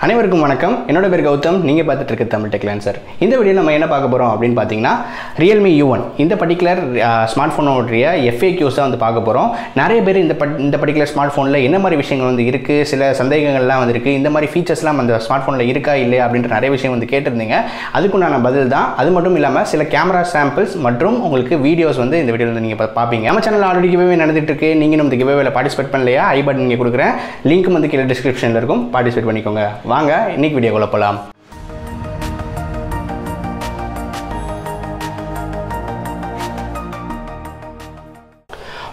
அனைவருக்கும் வணக்கம். என்னோட பேர் கௌதம். நீங்கள் பார்த்துட்டு இருக்க தமிழ் டெக் லேர்னர். இந்த வீடியோ நம்ம என்ன பார்க்க போகிறோம் அப்படின்னு பார்த்தீங்கன்னா Realme U1 இந்த பர்டிகுலர் ஸ்மார்ட் ஃபோனோடைய FAQs தான் வந்து பார்க்க போகிறோம். நிறைய பேர் இந்த பர்டிகுலர் ஸ்மார்ட் ஃபோனில் என்ன மாதிரி விஷயங்கள் வந்து இருக்குது, சில சந்தேகங்கள்லாம் வந்து இருக்குது, இந்த மாதிரி ஃபீச்சர்ஸ்லாம் அந்த ஸ்மார்ட் ஃபோனில் இருக்கா இல்லையா அப்படின்ற நிறைய விஷயம் வந்து கேட்டிருந்தீங்க. அதுக்குண்டான பதில் தான். அது மட்டும் இல்லாமல் சில கேமரா சாம்பிள்ஸ் மற்றும் உங்களுக்கு வீடியோஸ் வந்து இந்த வீடியோவில் நீங்கள் பார்ப்பீங்க. நம்ம சேனல் ஆல்ரெடி கிவ்அவே நடந்துட்டு இருக்கு. நீங்கள் நம்ம கிவ்அவேல பார்ட்டிசிபேட் பண்ணலையா? ஐ பட்டன் நீங்கள் கொடுக்குறேன், லிங்க் வந்து கீழே டிஸ்கிரிப்ஷனில் இருக்கும், பார்ட்டிசிபேட் பண்ணிக்கோங்க. வாங்க இன்னைக்கு வீடியோக்குள்ள போலாம்.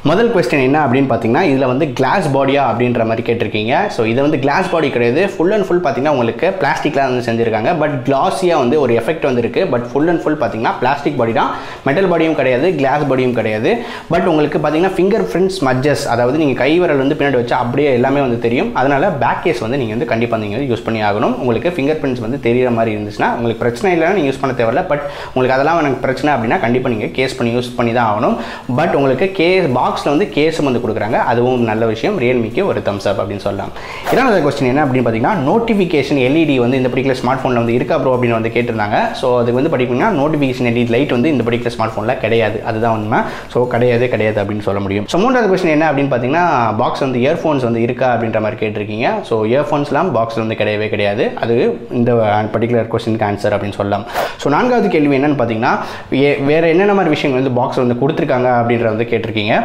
முதல் क्वेश्चन என்ன அப்படின்னு பார்த்தீங்கன்னா, இதில் வந்து கிளாஸ் பாடியா அப்படின்ற மாதிரி கேட்டிருக்கீங்க. ஸோ இது வந்து கிளாஸ் பாடி கிடையாது, ஃபுல் அண்ட் ஃபுல் பார்த்தீங்கன்னா உங்களுக்கு பிளாஸ்டிக்லாம் வந்து செஞ்சுருக்காங்க. பட் கிளாஸியாக வந்து ஒரு எஃபெக்ட் வந்து இருக்குது. பட் ஃபுல் அண்ட் ஃபுல் பார்த்தீங்கன்னா பிளாஸ்டிக் பாடி தான், மெட்டல் பாடியும் கிடையாது, கிளாஸ் பாடியும் கிடையாது. பட் உங்களுக்கு பார்த்தீங்கன்னா ஃபிங்கர் பிரிண்ட் ஸ்மட்ஜஸ், அதாவது நீங்கள் கை விரல் வந்து பின்னாடி வச்சா அப்படியே எல்லாமே வந்து தெரியும். அதனால் பேக் கேஸ் வந்து நீங்கள் வந்து கண்டிப்பாக நீங்கள் யூஸ் பண்ணி ஆகணும். உங்களுக்கு ஃபிங்கர் பிரிண்ட்ஸ் வந்து தெரிகிற மாதிரி இருந்துச்சுன்னா உங்களுக்கு பிரச்சனை இல்லைன்னா நீங்கள் யூஸ் பண்ண தேவையில்ல. பட் உங்களுக்கு அதெல்லாம் எனக்கு பிரச்சனை அப்படின்னா கண்டிப்பாக நீங்கள் கேஸ் பண்ணி யூஸ் பண்ணி தான் ஆகணும். பட் உங்களுக்கு பாக்ஸில் வந்து கேஸும் வந்து கொடுக்குறாங்க, அதுவும் நல்ல விஷயம். ரியல்மிக்கு ஒரு தம்ஸ் அப் அப்படின்னு சொல்லலாம். இரண்டாவது கொஸ்டின் என்ன அப்படின்னு பார்த்தீங்கன்னா, நோட்டிஃபிகேஷன் LED வந்து இந்த பர்டிகுலர் ஸ்மார்ட் ஃபோனில் வந்து இருக்கா ப்ரோ அப்படின்னு வந்து கேட்டிருந்தாங்க. ஸோ அதுக்கு வந்து பார்த்தீங்கன்னா நோட்டிஃபிகேஷன் LED லைட் வந்து இந்த பர்டிகுலர் ஸ்மார்ட் ஃபோனில் கிடையாது, அதுதான் உண்மை. ஸோ கிடையாது அப்படின்னு சொல்ல முடியும். ஸோ மூன்றாவது கொஸ்டின் என்ன அப்படின்னு பார்த்தீங்கன்னா, பாக்ஸ் வந்து இயர்ஃபோன்ஸ் வந்து இருக்கா அப்படின்ற மாதிரி கேட்டிருக்கீங்க. ஸோ இயர்ஃபோன்ஸ்லாம் பாக்ஸில் வந்து கிடையவே கிடையாது, அது இந்த பர்டிகுலர் கொஸ்டினுக்கு ஆன்சர் அப்படின்னு சொல்லலாம். ஸோ நான்காவது கேள்வி என்னன்னு பார்த்தீங்கன்னா, வேறு என்னென்ன மாதிரி விஷயங்கள் வந்து பாக்ஸ் வந்து கொடுத்துருக்காங்க அப்படின்ற வந்து கேட்டிருக்கீங்க.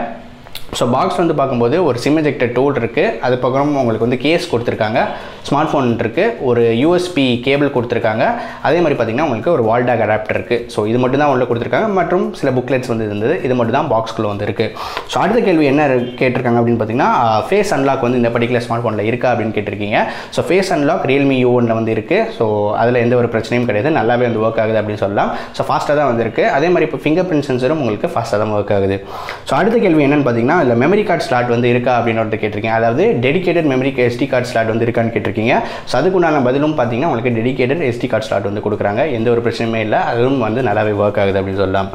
ஸோ பாக்ஸ் வந்து பார்க்கும்போது ஒரு சிம் எஜெக்டர் டூல் இருக்குது, அது பக்கம் உங்களுக்கு வந்து கேஸ் கொடுத்துருக்காங்க, ஸ்மார்ட் ஃபோன் இருக்குது, ஒரு USB கேபிள் கொடுத்துருக்காங்க, அதே மாதிரி பார்த்திங்கன்னா உங்களுக்கு ஒரு வால் டேக் அடாப்டர் இருக்குது. ஸோ இது மட்டும் தான் உள்ள கொடுத்துருக்காங்க, மற்றும் சில புக்லெட்ஸ் வந்து இருந்தது. இது மட்டும் தான் பாக்ஸ்குள்ளே வந்து இருக்குது. ஸோ அடுத்த கேள்வி என்ன கேட்டிருக்காங்க அப்படின்னு பார்த்தீங்கன்னா, ஃபேஸ் அன்லாக் வந்து இந்த பர்டிகுலர் ஸ்மார்ட் ஃபோனில் இருக்கா அப்படின்னு கேட்டிருக்கீங்க. So face unlock Realme U1 வந்து இருக்குது. ஸோ அதில் எந்த ஒரு பிரச்சனையும் கிடையாது, நல்லாவே வந்து ஒர்க் ஆகுது அப்படின்னு சொல்லலாம். ஸோ ஃபாஸ்ட்டாக தான் வந்துருக்கு. அதே மாதிரி இப்போ ஃபிங்கர் பிரிண்ட் சென்சரும் உங்களுக்கு ஃபாஸ்ட்டாக தான் ஒர்க் ஆகுது. ஸோ அடுத்த கேள்வி என்னன்னு பார்த்தீங்கன்னா, இல்லை மெமரி கார்டு ஸ்லாட் வந்து இருக்கா அப்படின்னு கேட்டிருக்கீங்க. அதாவது dedicated memory SD card slot வந்து இருக்கான்னு கேட்டிருக்கீங்க. ஸோ அதுக்குண்டான பதிலும் பார்த்தீங்கன்னா உங்களுக்கு டெடிகேட்டட் SD கார்டு ஸ்லாட் வந்து கொடுக்குறாங்க, எந்த ஒரு பிரச்சனையுமே இல்லை, அதுவும் வந்து நல்லாவே ஒர்க் ஆகுது அப்படின்னு சொல்லலாம்.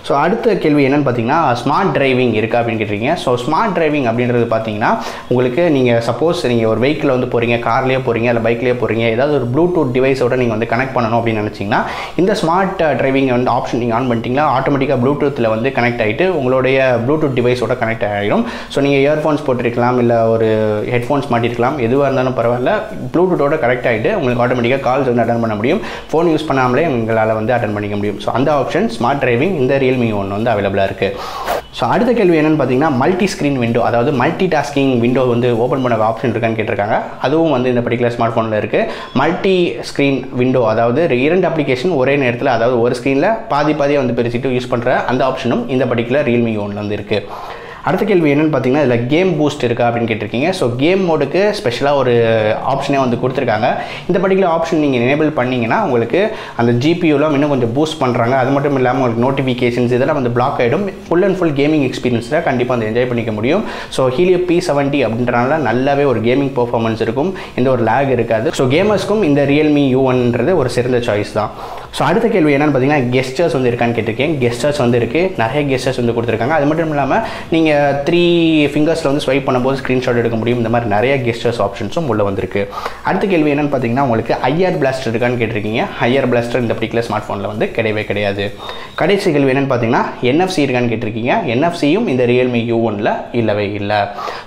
ஸோ அடுத்த கேள்வி என்னன்னு பார்த்தீங்கன்னா, ஸ்மார்ட் டிரைவிங் இருக்கா அப்படின்னு கேட்டிருக்கீங்க. ஸோ ஸ்மார்ட் டிரைவிங் அப்படின்றது பார்த்தீங்கன்னா உங்களுக்கு நீங்கள் சப்போஸ் நீங்கள் ஒரு வெஹிக்கில் வந்து போகிறீங்க, கார்லேயே போகிறீங்க இல்லை பைக்லேயே போகிறீங்க, ஏதாவது ஒரு ப்ளூடூத் டிவைஸோட நீங்கள் வந்து கனெக்ட் பண்ணணும் அப்படின்னு நினச்சிங்கன்னா இந்த ஸ்மார்ட் டிரைவிங் வந்து ஆப்ஷன் நீங்கள் ஆன் பண்ணிட்டீங்கன்னா ஆட்டோமேட்டிக்காக ப்ளூடூத்தில் வந்து கனெக்ட் ஆகிட்டு உங்களுடைய ப்ளூடூத் டிவைஸோட கனெக்ட் ஆகிடும். ஸோ நீங்கள் இயர்ஃபோன்ஸ் போட்டிருக்கலாம், இல்லை ஒரு ஹெட்ஃபோன்ஸ் மாட்டிருக்கலாம், எதுவாக இருந்தாலும் பரவாயில்ல, ப்ளூடூத்தோட கனெக்ட் ஆகிட்டு உங்களுக்கு ஆட்டோமேட்டிக்காக கால்ஸ் வந்து அட்டன் பண்ண முடியும், ஃபோன் யூஸ் பண்ணாமலே உங்களால் வந்து அட்டன் பண்ணிக்க முடியும். ஸோ அந்த ஆப்ஷன் ஸ்மார்ட் டிரைவிங் இந்த Realme U1 வந்து அவைலபிளாக இருக்குது. ஸோ அடுத்த கேள்வி என்னென்னு பார்த்தீங்கன்னா, மல்டி ஸ்க்ரீன் விண்டோ, அதாவது மல்டி டாஸ்கிங் விண்டோ வந்து ஓப்பன் பண்ண ஆப்ஷன் இருக்கான்னு கேட்டிருக்காங்க. அதுவும் வந்து இந்த பர்டிகுலர் ஸ்மார்ட் ஃபோனில் இருக்குது. மல்டி ஸ்க்ரீன் விண்டோ, அதாவது 2 அப்ளிகேஷன் ஒரே நேரத்தில், அதாவது ஒரு ஸ்க்ரீனில் பாதியாக வந்து பிரிச்சுட்டு யூஸ் பண்ணுற அந்த ஆப்ஷனும் இந்த பர்டிகுலர் Realme U1 வந்து இருக்குது. அடுத்த கேள்வி என்னென்னு பார்த்தீங்கன்னா, இதில் கேம் பூஸ்ட் இருக்கா அப்படின்னு கேட்டிருக்கீங்க. ஸோ கேம் மோடுக்கு ஸ்பெஷலாக ஒரு ஆப்ஷனே வந்து கொடுத்துருக்காங்க. இந்த பர்டிகுலர் ஆப்ஷன் நீங்கள் எனேபிள் பண்ணிங்கன்னா உங்களுக்கு அந்த GPUலாம் இன்னும் கொஞ்சம் பூஸ்ட் பண்ணுறாங்க. அது மட்டும் இல்லாமல் உங்களுக்கு நோட்டிஃபிகேஷன்ஸ் இதெல்லாம் வந்து பிளாக் ஆகிடும். ஃபுல் அண்ட் ஃபுல் கேமிங் எக்ஸ்பீரியன்ஸில் கண்டிப்பாக வந்து என்ஜாய் பண்ணிக்க முடியும். ஸோ Helio P70 அப்படின்றனால நல்லாவே ஒரு கேமிங் பர்ஃபார்மன்ஸ் இருக்கும், எந்த ஒரு லேக் இருக்காது. ஸோ கேமர்ஸ்க்கும் இந்த Realme U1ன்றது ஒரு சிறந்த சாய்ஸ் தான். ஸோ அடுத்த கேள்வி என்னென்னு பார்த்தீங்கன்னா, கெஸ்டர்ஸ் வந்து இருக்கான்னு கேட்டிருக்கேன். கெஸ்டர்ஸ் வந்து இருக்குது, நிறைய கெஸ்டர்ஸ் வந்து கொடுத்துருக்காங்க. அது மட்டும் இல்லாமல் நீங்கள் 3 ஃபிங்கர்ஸில் வந்து ஸ்வைப் பண்ணும்போது ஸ்க்ரீன்ஷாட் எடுக்க முடியும். இந்த மாதிரி நிறைய கெஸ்டர்ஸ் ஆப்ஷன்ஸும் உள்ளே வந்திருக்கு. அடுத்த கேள்வி என்னென்னு பார்த்தீங்கன்னா, உங்களுக்கு IR பிளாஸ்டர் இருக்கான்னு கேட்டிருக்கீங்க. IR பிளாஸ்டர் இந்த பர்டிகுலர் ஸ்மார்ட் ஃபோனில் வந்து கிடையவே கிடையாது. கடைசி கேள்வி என்னென்னு பார்த்தீங்கன்னா, NFC இருக்கான்னு கேட்டிருக்கீங்க. NFC-யும் இந்த Realme U1ல் இல்லவே இல்லை.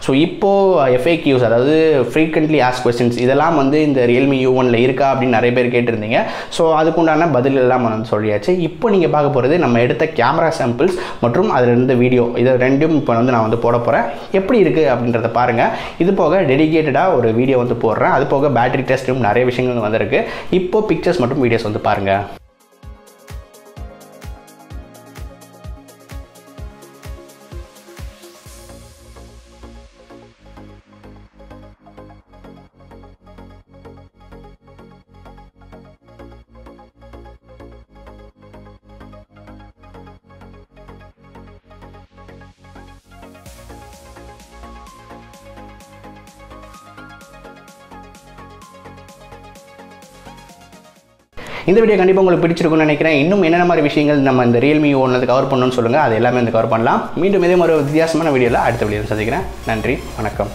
ஸோ இப்போது FAQs, அதாவது ஃப்ரீக்வெண்ட்லி ஆஸ்க் கொஸ்டின்ஸ், இதெல்லாம் வந்து இந்த Realme U1ல் இருக்கா அப்படின்னு நிறைய பேர் கேட்டிருந்தீங்க. ஸோ அதுக்குண்டான பதில் எல்லாம் வந்து சொல்லியாச்சு. இப்போ நீங்கள் பார்க்க போகிறது நம்ம எடுத்த கேமரா சாம்பிள்ஸ் மற்றும் அதில் இருந்த வீடியோ, இதை ரெண்டும் இப்போ வந்து நான் வந்து போட போகிறேன். எப்படி இருக்குது அப்படின்றத பாருங்கள். இது போக டெடிகேட்டடாக ஒரு வீடியோ வந்து போடுறேன். அது போக பேட்டரி டெஸ்ட்டும் நிறைய விஷயங்கள் வந்திருக்கு. இப்போ பிக்சர்ஸ் மற்றும் வீடியோஸ் வந்து பாருங்கள். இந்த வீடியோ கண்டிப்பாக உங்களுக்கு பிடிச்சிருக்கும்னு நினைக்கிறேன். இன்னும் என்னென்ன மாதிரி விஷயங்கள் நம்ம இந்த Realme U1 கவர் பண்ணணும்னு சொல்லுங்கள், அது எல்லாமே வந்து கவர் பண்ணலாம். மீண்டும் இதே மாதிரி வித்தியாசமான வீடியோவில் அடுத்த வீடியோவில் சந்திக்கிறேன். நன்றி, வணக்கம்.